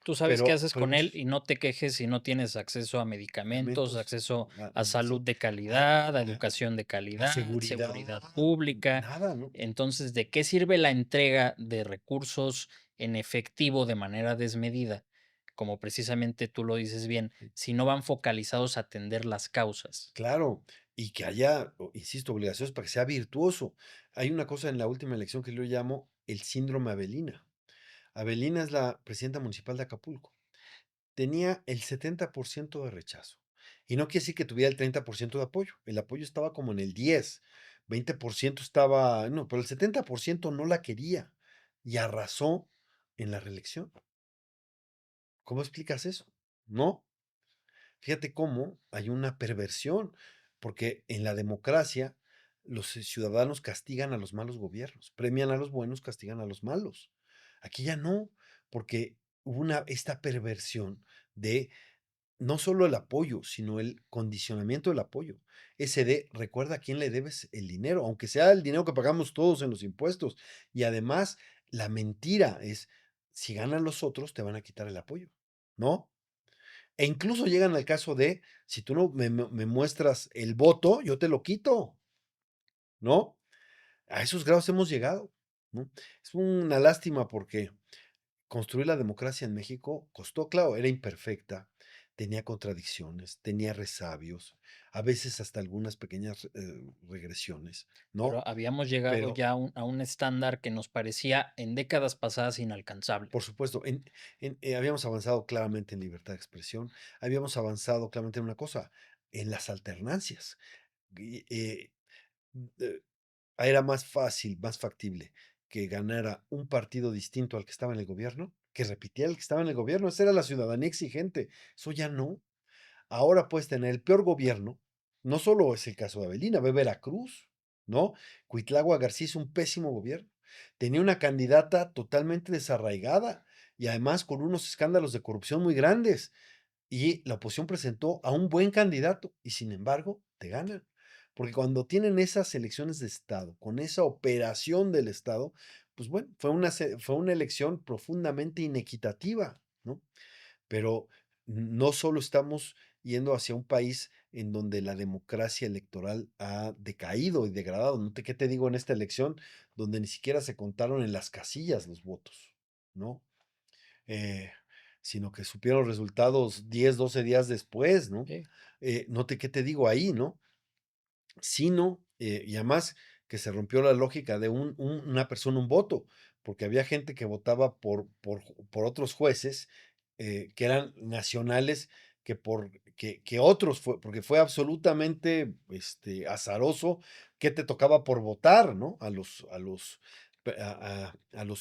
Tú sabes qué pero haces hay con él muchos y no te quejes si no tienes acceso a medicamentos, medicamentos, acceso a sí, salud de a calidad, a a educación de a calidad, seguridad, seguridad pública. nada, ¿no? Entonces, ¿de qué sirve la entrega de recursos en efectivo de manera desmedida? Como precisamente tú lo dices bien, si no van focalizados a atender las causas. Claro, y que haya, insisto, obligaciones para que sea virtuoso. Hay una cosa en la última elección que yo llamo el síndrome Avelina. Avelina es la presidenta municipal de Acapulco. Tenía el 70% de rechazo. Y no quiere decir que tuviera el 30% de apoyo. El apoyo estaba como en el 10, 20% estaba, no, pero el 70% no la quería y arrasó en la reelección. ¿Cómo explicas eso? ¿No? Fíjate cómo hay una perversión, porque en la democracia los ciudadanos castigan a los malos gobiernos, premian a los buenos, castigan a los malos. Aquí ya no, porque hubo esta perversión de no solo el apoyo, sino el condicionamiento del apoyo. Ese de recuerda a quién le debes el dinero, aunque sea el dinero que pagamos todos en los impuestos. Y además, la mentira es, si ganan los otros, te van a quitar el apoyo, ¿no? E incluso llegan al caso de, si tú no me muestras el voto, yo te lo quito, ¿no? A esos grados hemos llegado, ¿no? Es una lástima porque construir la democracia en México costó, claro, era imperfecta, tenía contradicciones, tenía resabios, a veces hasta algunas pequeñas regresiones, ¿no? Pero habíamos llegado Pero, ya a un estándar que nos parecía en décadas pasadas inalcanzable. por supuesto, habíamos avanzado claramente en libertad de expresión, habíamos avanzado claramente en una cosa, en las alternancias. Y, eh, era más fácil, más factible que ganara un partido distinto al que estaba en el gobierno, que repitiera el que estaba en el gobierno. Esa era la ciudadanía exigente. Eso ya no. Ahora puedes tener el peor gobierno. No solo es el caso de Avelina, ve Veracruz, ¿no? Cuitlagua García es un pésimo gobierno. Tenía una candidata totalmente desarraigada y además con unos escándalos de corrupción muy grandes. Y la oposición presentó a un buen candidato y sin embargo te ganan. Porque cuando tienen esas elecciones de Estado, con esa operación del Estado, pues bueno, fue una elección profundamente inequitativa, ¿no? Pero no solo estamos yendo hacia un país en donde la democracia electoral ha decaído y degradado. ¿Qué te digo en esta elección? Donde ni siquiera se contaron en las casillas los votos, ¿no? eh, sino que supieron los resultados 10, 12 días después, ¿no? Sí. ¿Qué te digo ahí, no? Sino, y además que se rompió la lógica de una persona, un voto, porque había gente que votaba por otros jueces, que eran nacionales, que otros, porque fue absolutamente, azaroso qué te tocaba por votar, ¿no? A los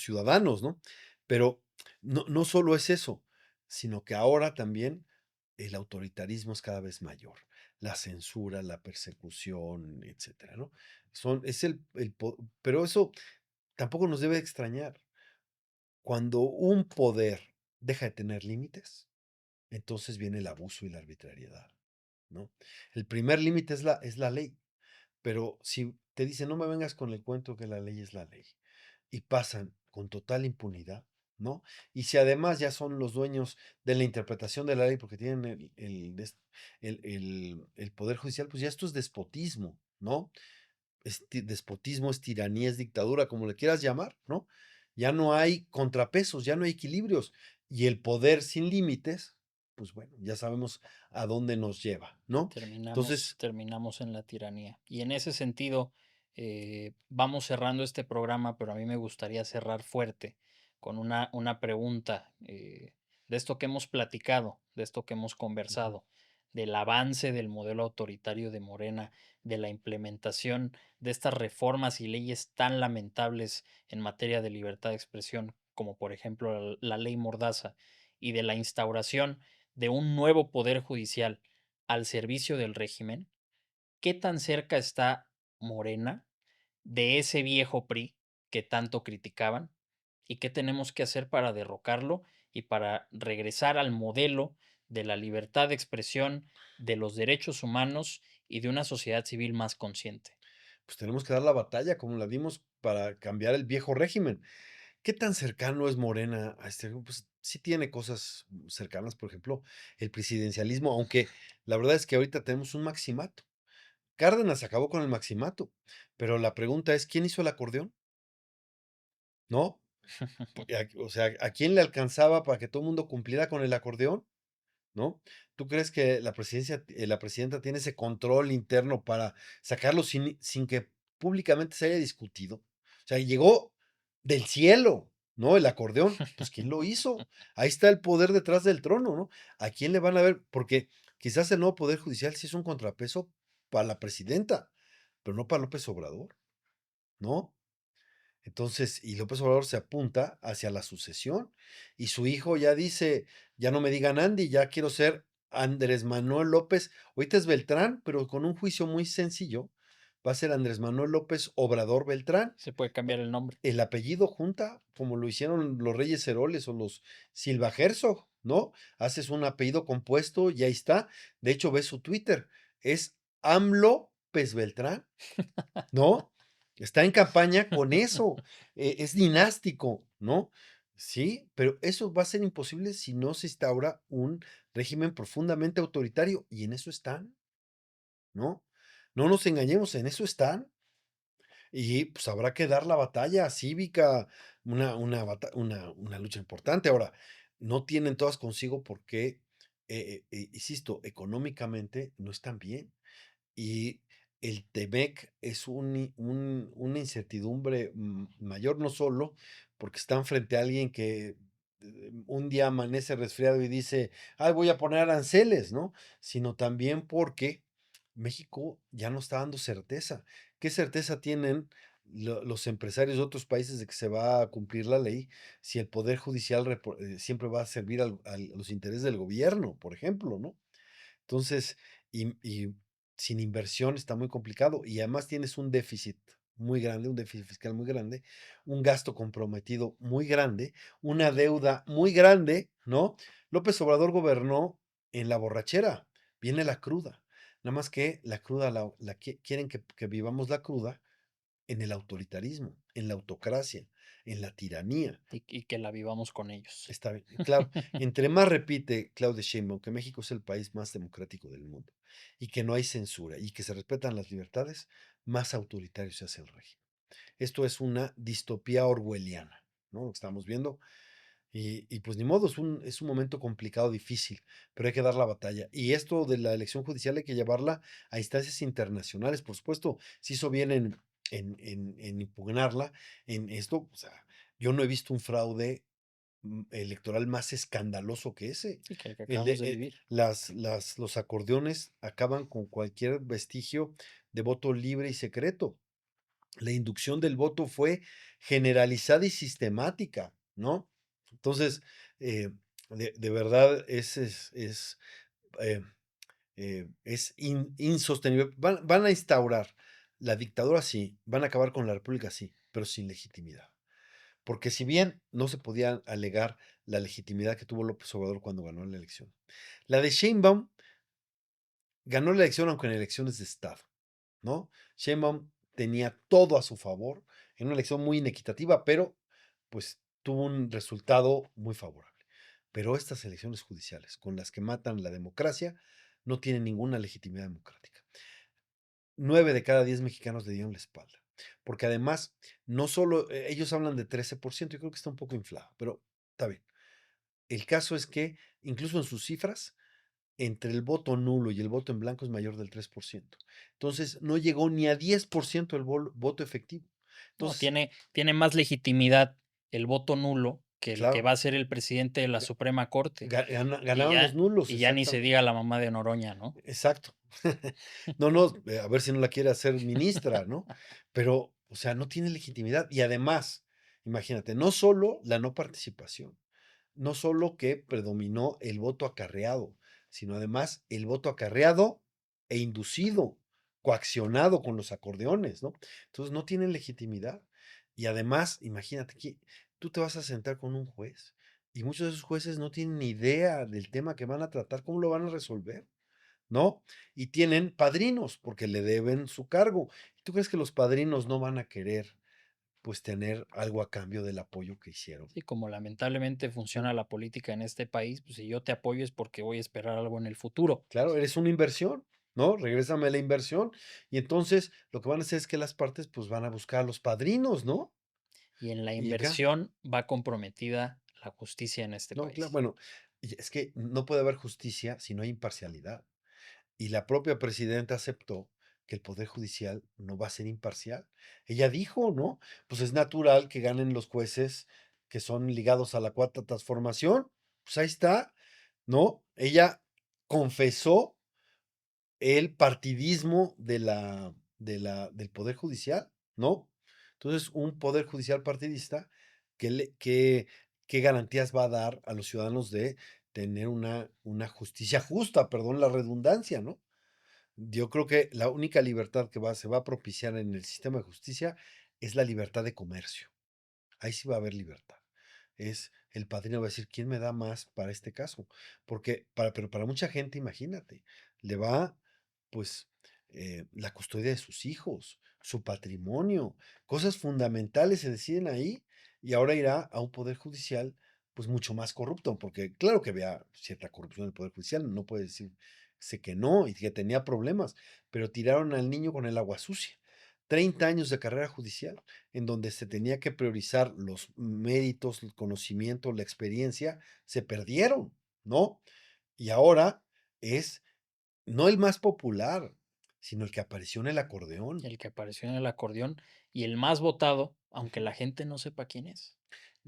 ciudadanos, ¿no? Pero no solo es eso, sino que ahora también el autoritarismo es cada vez mayor, la censura, la persecución, etcétera, ¿no? Es pero eso tampoco nos debe extrañar. Cuando un poder deja de tener límites, entonces viene el abuso y la arbitrariedad, ¿no? El primer límite es la ley, pero si te dicen: "No me vengas con el cuento que la ley es la ley", y pasan con total impunidad, ¿no? Y si además ya son los dueños de la interpretación de la ley porque tienen el poder judicial, pues ya esto es despotismo, ¿no? Despotismo, es tiranía, es dictadura, como le quieras llamar, ¿no? Ya no hay contrapesos, ya no hay equilibrios. Y el poder sin límites, pues bueno, ya sabemos a dónde nos lleva, ¿no? Terminamos, Entonces, terminamos en la tiranía. Y en ese sentido, vamos cerrando este programa, pero a mí me gustaría cerrar fuerte con una pregunta de esto que hemos platicado, de esto que hemos ujú, conversado, del avance del modelo autoritario de Morena, de la implementación de estas reformas y leyes tan lamentables en materia de libertad de expresión, como por ejemplo la ley Mordaza, y de la instauración de un nuevo poder judicial al servicio del régimen, ¿qué tan cerca está Morena de ese viejo PRI que tanto criticaban? ¿Y qué tenemos que hacer para derrocarlo y para regresar al modelo de la libertad de expresión, de los derechos humanos y de una sociedad civil más consciente? pues tenemos que dar la batalla como la dimos para cambiar el viejo régimen. ¿Qué tan cercano es Morena a este? Pues sí tiene cosas cercanas, por ejemplo, el presidencialismo, aunque la verdad es que ahorita tenemos un maximato. Cárdenas acabó con el maximato, pero la pregunta es, ¿quién hizo el acordeón? ¿No? O sea, ¿a quién le alcanzaba para que todo el mundo cumpliera con el acordeón? ¿No? ¿Tú crees que la presidenta tiene ese control interno para sacarlo sin que públicamente se haya discutido? O sea, llegó del cielo, ¿no? El acordeón, pues, ¿quién lo hizo? Ahí está el poder detrás del trono, ¿no? ¿A quién le van a ver? Porque quizás el nuevo poder judicial sí es un contrapeso para la presidenta, pero no para López Obrador, ¿no? Entonces, y López Obrador se apunta hacia la sucesión, y su hijo ya dice: "Ya no me digan Andy, ya quiero ser Andrés Manuel López". Ahorita es Beltrán, pero con un juicio muy sencillo, va a ser Andrés Manuel López Obrador Beltrán. Se puede cambiar el nombre. El apellido junta, como lo hicieron los Reyes Heroles o los Silva Herzog, ¿no? Haces un apellido compuesto y ahí está. De hecho, ves su Twitter, es AMLO Pez Beltrán. ¿No? Está en campaña con eso, es dinástico, ¿no? Sí, pero eso va a ser imposible si no se instaura un régimen profundamente autoritario, y en eso están, ¿no? No nos engañemos, en eso están, y pues habrá que dar la batalla cívica, una lucha importante. Ahora, no tienen todas consigo porque, insisto, económicamente no están bien. Y el Temec es una incertidumbre mayor, no solo porque están frente a alguien que un día amanece resfriado y dice: "Ay, voy a poner aranceles", ¿no? Sino también porque México ya no está dando certeza. ¿Qué certeza tienen los empresarios de otros países de que se va a cumplir la ley si el poder judicial siempre va a servir a los intereses del gobierno, por ejemplo, ¿no? Entonces, y sin inversión está muy complicado, y además tienes un déficit muy grande, un déficit fiscal muy grande, un gasto comprometido muy grande, una deuda muy grande, ¿no? López Obrador gobernó en la borrachera, viene la cruda, nada más que la cruda quieren que vivamos la cruda en el autoritarismo, en la autocracia, en la tiranía. Y que la vivamos con ellos. Está bien, claro. Entre más repite Claudia Sheinbaum que México es el país más democrático del mundo y que no hay censura y que se respetan las libertades, más autoritario se hace el régimen. Esto es una distopía orwelliana, ¿no? Lo que estamos viendo. Y pues ni modo, es un momento complicado, difícil, pero hay que dar la batalla. Y esto de la elección judicial hay que llevarla a instancias internacionales, por supuesto. Se hizo bien en impugnarla, en esto, o sea, yo no he visto un fraude electoral más escandaloso que ese. Sí, que el que El acabamos de, de vivir. los acordeones acaban con cualquier vestigio de voto libre y secreto. La inducción del voto fue generalizada y sistemática, ¿no? Entonces, eh, de verdad eh, insostenible. Van a instaurar la dictadura, sí, van a acabar con la república, sí, pero sin legitimidad. Porque si bien no se podía alegar la legitimidad que tuvo López Obrador cuando ganó la elección, la de Sheinbaum ganó la elección aunque en elecciones de Estado, ¿no? Sheinbaum tenía todo a su favor en una elección muy inequitativa, pero pues tuvo un resultado muy favorable. Pero estas elecciones judiciales, con las que matan la democracia, no tienen ninguna legitimidad democrática. 9 de cada 10 mexicanos le dieron la espalda. Porque además, no solo, ellos hablan de 13%, yo creo que está un poco inflado, pero está bien. El caso es que, incluso en sus cifras, entre el voto nulo y el voto en blanco es mayor del 3%. Entonces, no llegó ni a 10% el voto efectivo. No, Entonces, tiene más legitimidad el voto nulo que el que claro, va a ser el presidente de la ga- Suprema Corte. Y ganaron los ya nulos, y ya ni se exactamente. diga la mamá de Noroña, ¿no? Exacto. No, no, a ver si no la quiere hacer ministra, ¿no? Pero, o sea, no tiene legitimidad. Y además, imagínate, no solo la no participación, no solo que predominó el voto acarreado, sino además el voto acarreado e inducido, coaccionado con los acordeones, ¿no? Entonces no tienen legitimidad. Y además, imagínate que tú te vas a sentar con un juez y muchos de esos jueces no tienen ni idea del tema que van a tratar, cómo lo van a resolver. ¿No? Y tienen padrinos porque le deben su cargo. ¿Tú crees que los padrinos no van a querer, pues, tener algo a cambio del apoyo que hicieron? Sí, como lamentablemente ¿No? funciona la política en este país, pues si yo te apoyo es porque voy a esperar algo en el futuro. Claro, eres una inversión, ¿no? Regrésame la inversión. Y entonces lo que van a hacer es que las partes, pues, van a buscar a los padrinos, ¿no? Y en la Y acá, inversión va comprometida la justicia en este no, claro, país. bueno, y es que no puede haber justicia si no hay imparcialidad. Y la propia presidenta aceptó que el Poder Judicial no va a ser imparcial. Ella dijo, ¿no? Pues es natural que ganen los jueces que son ligados a la cuarta transformación. Pues ahí está, ¿no? Ella confesó el partidismo del Poder Judicial, ¿no? Entonces, un Poder Judicial partidista, ¿qué garantías va a dar a los ciudadanos de tener una justicia justa, perdón la redundancia, ¿no? Yo creo que la única libertad que se va a propiciar en el sistema de justicia es la libertad de comercio. Ahí sí va a haber libertad. Es el padrino va a decir, ¿quién me da más para este caso? Porque pero para mucha gente, imagínate, le va, pues, la custodia de sus hijos, su patrimonio, cosas fundamentales se deciden ahí y ahora irá a un poder judicial, pues, mucho más corrupto, porque claro que había cierta corrupción en el poder judicial, no puede decirse que no y que tenía problemas, pero tiraron al niño con el agua sucia. 30 años de carrera judicial en donde se tenía que priorizar los méritos, el conocimiento, la experiencia, se perdieron, ¿no? Y ahora es no el más popular, sino el que apareció en el acordeón. El que apareció en el acordeón y el más votado, aunque Ujú. la gente no sepa quién es.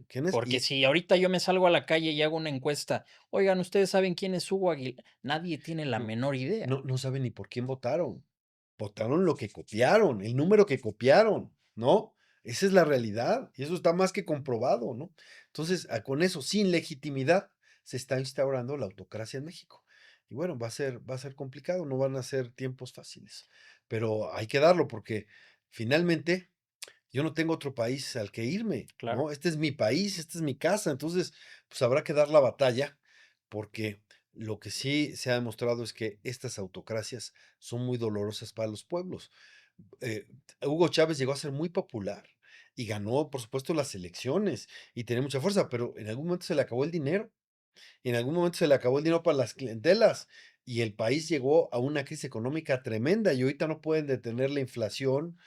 ¿Quién es? Porque si ahorita yo me salgo a la calle y hago una encuesta, oigan, ¿ustedes saben quién es Hugo Aguilar? Nadie tiene la No, menor idea. no saben ni por quién votaron. Votaron lo que copiaron, el número que copiaron, ¿no? Esa es la realidad y eso está más que comprobado, ¿no? Entonces, con eso, sin legitimidad, se está instaurando la autocracia en México. Y bueno, va a ser complicado, no van a ser tiempos fáciles, pero hay que darlo porque finalmente yo no tengo otro país al que irme, Claro, ¿no? Este es mi país, esta es mi casa, entonces, pues habrá que dar la batalla, porque lo que sí se ha demostrado es que estas autocracias son muy dolorosas para los pueblos. Eh, Hugo Chávez llegó a ser muy popular y ganó, por supuesto, las elecciones y tenía mucha fuerza, pero en algún momento se le acabó el dinero. Y en algún momento se le acabó el dinero para las clientelas y el país llegó a una crisis económica tremenda y ahorita no pueden detener la inflación,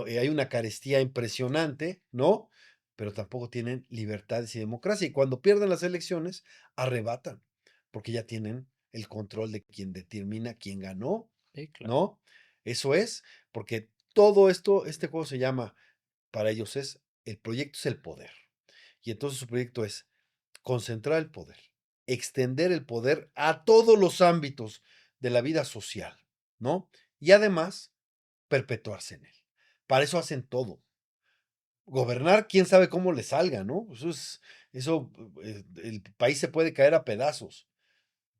hay una carestía impresionante, ¿no? Pero tampoco tienen libertades y democracia. Y cuando pierden las elecciones, arrebatan, porque ya tienen el control de quien determina quién ganó, sí, claro. ¿no? Eso es, porque todo esto, este juego se llama, para ellos el proyecto es el poder. Y entonces su proyecto es concentrar el poder, extender el poder a todos los ámbitos de la vida social, ¿no? Y además, perpetuarse en él. Para eso hacen todo. Gobernar, quién sabe cómo le salga, ¿no? Eso, el país se puede caer a pedazos,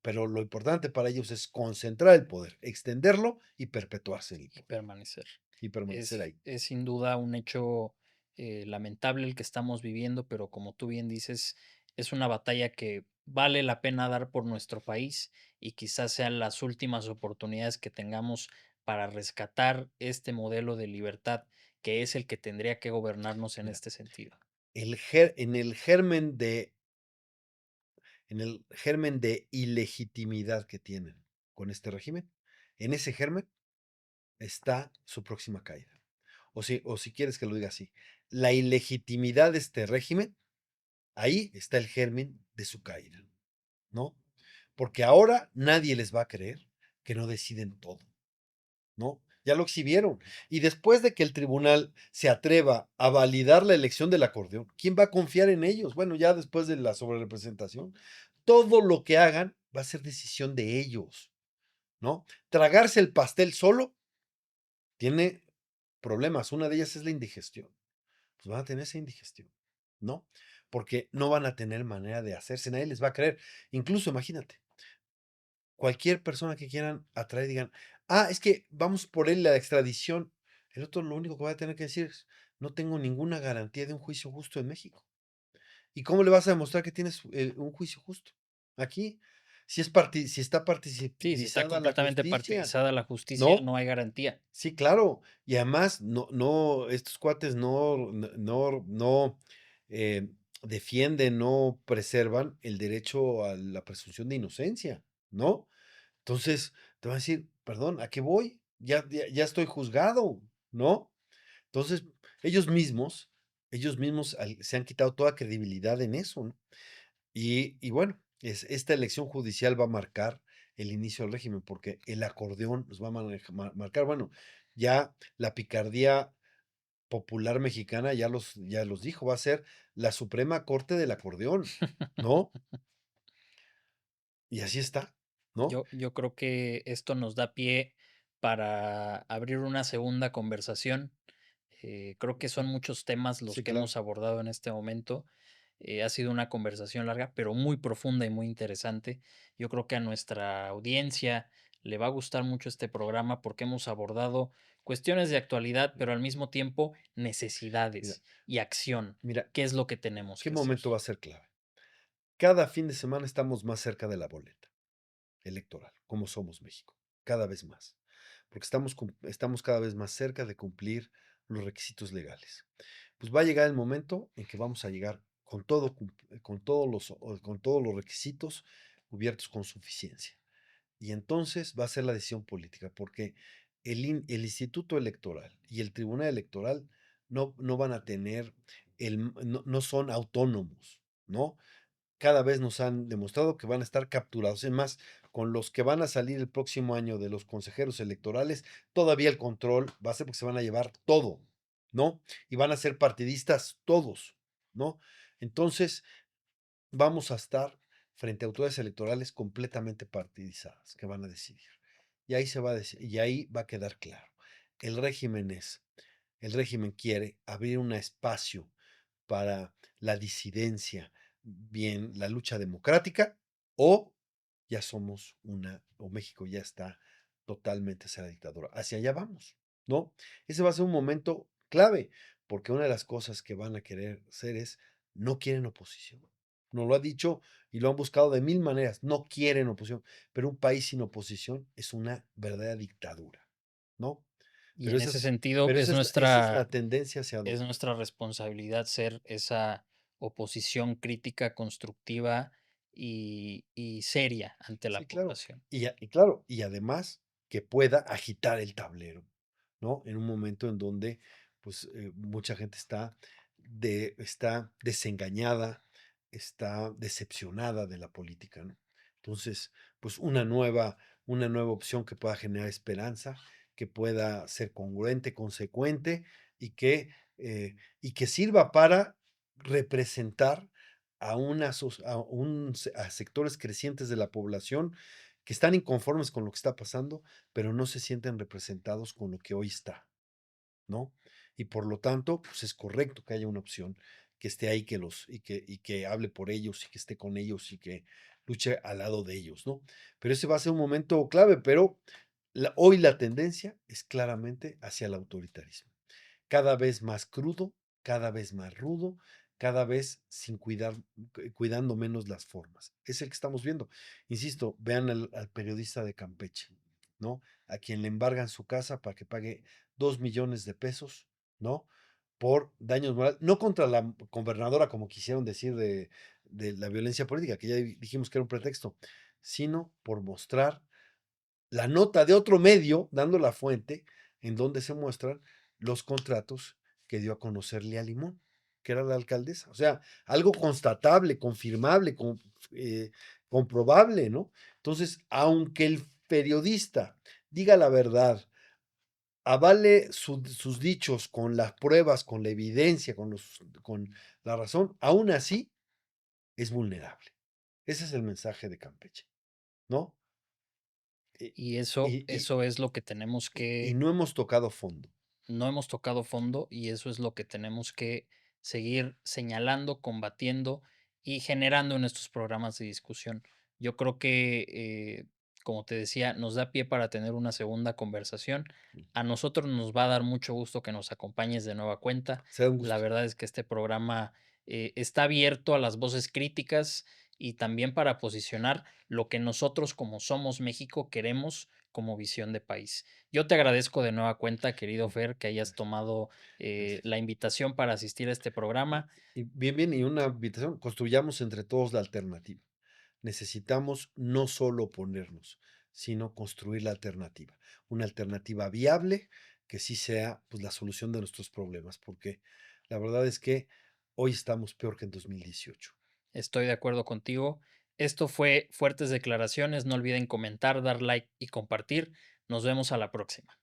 pero lo importante para ellos es concentrar el poder, extenderlo y perpetuarse en el y poder permanecer. y permanecer ahí. Es sin duda un hecho lamentable el que estamos viviendo, pero como tú bien dices, es una batalla que vale la pena dar por nuestro país y quizás sean las últimas oportunidades que tengamos para rescatar este modelo de libertad que es el que tendría que gobernarnos en Mira, este sentido. en el germen de ilegitimidad que tienen con este régimen, en ese germen está su próxima caída. O si quieres que lo diga así, la ilegitimidad de este régimen, ahí está el germen de su caída, ¿no? Porque ahora nadie les va a creer que no deciden todo, ¿no? Ya lo exhibieron. Y después de que el tribunal se atreva a validar la elección del acordeón, ¿quién va a confiar en ellos? Bueno, ya después de la sobrerepresentación, todo lo que hagan va a ser decisión de ellos, ¿no? Tragarse el pastel solo tiene problemas. Una de ellas es la indigestión. Pues van a tener esa indigestión, ¿no? Porque no van a tener manera de hacerse, nadie les va a creer. Incluso imagínate, cualquier persona que quieran atraer, digan, es que vamos por él la extradición. El otro lo único que va a tener que decir es, no tengo ninguna garantía de un juicio justo en México. ¿Y cómo le vas a demostrar que tienes un juicio justo? Aquí, si está Sí, si está partidizada la completamente justicia, partidizada la justicia, ¿no? no hay garantía. Sí, claro. Y además, estos cuates no eh, defienden, no preservan el derecho a la presunción de inocencia, ¿no? Entonces, te van a decir, perdón, ¿a qué voy? Ya estoy juzgado, ¿no? Entonces, ellos mismos se han quitado toda credibilidad en eso, ¿no? Y bueno, esta elección judicial va a marcar el inicio del régimen, porque el acordeón nos va a marcar, bueno, ya la picardía popular mexicana ya los dijo, va a ser la Suprema Corte del Acordeón, ¿no? Y así está, ¿no? Yo creo que esto nos da pie para abrir una segunda conversación. Creo que son muchos temas los Sí, que claro. hemos abordado en este momento. Ha sido una conversación larga, pero muy profunda y muy interesante. Yo creo que a nuestra audiencia le va a gustar mucho este programa porque hemos abordado cuestiones de actualidad, pero al mismo tiempo Mira, necesidades y acción. mira, ¿Qué es lo que tenemos ¿qué que hacer? momento va a ser clave? Cada fin de semana estamos más cerca de la boleta electoral, como somos México, cada vez más, porque estamos cada vez más cerca de cumplir los requisitos legales. Pues va a llegar el momento en que vamos a llegar con todos los requisitos cubiertos con suficiencia. Y entonces va a ser la decisión política, porque el Instituto Electoral y el Tribunal Electoral no van a tener, no son autónomos, ¿no? Cada vez nos han demostrado que van a estar capturados. Es más, con los que van a salir el próximo año de los consejeros electorales, todavía el control va a ser porque se van a llevar todo, ¿no? Y van a ser partidistas todos, ¿no? Entonces, vamos a estar frente a autoridades electorales completamente partidizadas que van a decidir. Y ahí y ahí va a quedar claro. El régimen el régimen quiere abrir un espacio para la disidencia, bien la lucha democrática, o o México ya está totalmente hacia la dictadura. Hacia allá vamos, ¿no? Ese va a ser un momento clave, porque una de las cosas que van a querer hacer es, no quieren oposición. Nos lo ha dicho y lo han buscado de mil maneras, no quieren oposición, pero un país sin oposición es una verdadera dictadura, ¿no? Y en ese sentido, Esa es la tendencia hacia es donde nuestra responsabilidad ser esa oposición crítica, constructiva y seria ante la sí, claro. población. Y claro, y además que pueda agitar el tablero, ¿no? En un momento en donde, pues, mucha gente está desengañada, está decepcionada de la política, ¿no? Entonces, pues, una nueva opción que pueda generar esperanza, que pueda ser congruente, consecuente y que sirva para representar a, a sectores crecientes de la población que están inconformes con lo que está pasando, pero no se sienten representados con lo que hoy está, ¿no? Y por lo tanto, pues es correcto que haya una opción que esté ahí y que hable por ellos y que esté con ellos y que luche al lado de ellos, ¿no? Pero ese va a ser un momento clave, pero hoy la tendencia es claramente hacia el autoritarismo. Cada vez más crudo, cada vez más rudo, cada vez sin cuidando menos las formas. Es el que estamos viendo. Insisto, vean al periodista de Campeche, ¿no? A quien le embargan su casa para que pague 2 millones de pesos, ¿no? Por daños morales, no contra la gobernadora, como quisieron decir de la violencia política, que ya dijimos que era un pretexto, sino por mostrar la nota de otro medio, dando la fuente, en donde se muestran los contratos que dio a conocer Lía Limón, que era la alcaldesa. O sea, algo constatable, confirmable, eh, comprobable, ¿no? Entonces, aunque el periodista diga la verdad, avale sus dichos con las pruebas, con la evidencia, con la razón, aún así es vulnerable. Ese es el mensaje de Campeche, ¿no? Y, Y y, y, eso es lo que tenemos y que no hemos tocado fondo. no hemos tocado fondo y eso es lo que tenemos que seguir señalando, combatiendo y generando en estos programas de discusión. Yo creo que, como te decía, nos da pie para tener una segunda conversación. A nosotros nos va a dar mucho gusto que nos acompañes de nueva cuenta. Será un La gusto. verdad es que este programa está abierto a las voces críticas y también para posicionar lo que nosotros como Somos México queremos como visión de país. Yo te agradezco de nueva cuenta, querido Fer, que hayas Gracias, tomado gracias. la invitación para asistir a este programa. Y bien, bien, y una invitación, construyamos entre todos la alternativa. Necesitamos no solo oponernos, sino construir la alternativa. Una alternativa viable que sí sea pues, la solución de nuestros problemas, porque la verdad es que hoy estamos peor que en 2018. Estoy de acuerdo contigo. Esto fue Fuertes Declaraciones. No olviden comentar, dar like y compartir. Nos vemos a la próxima.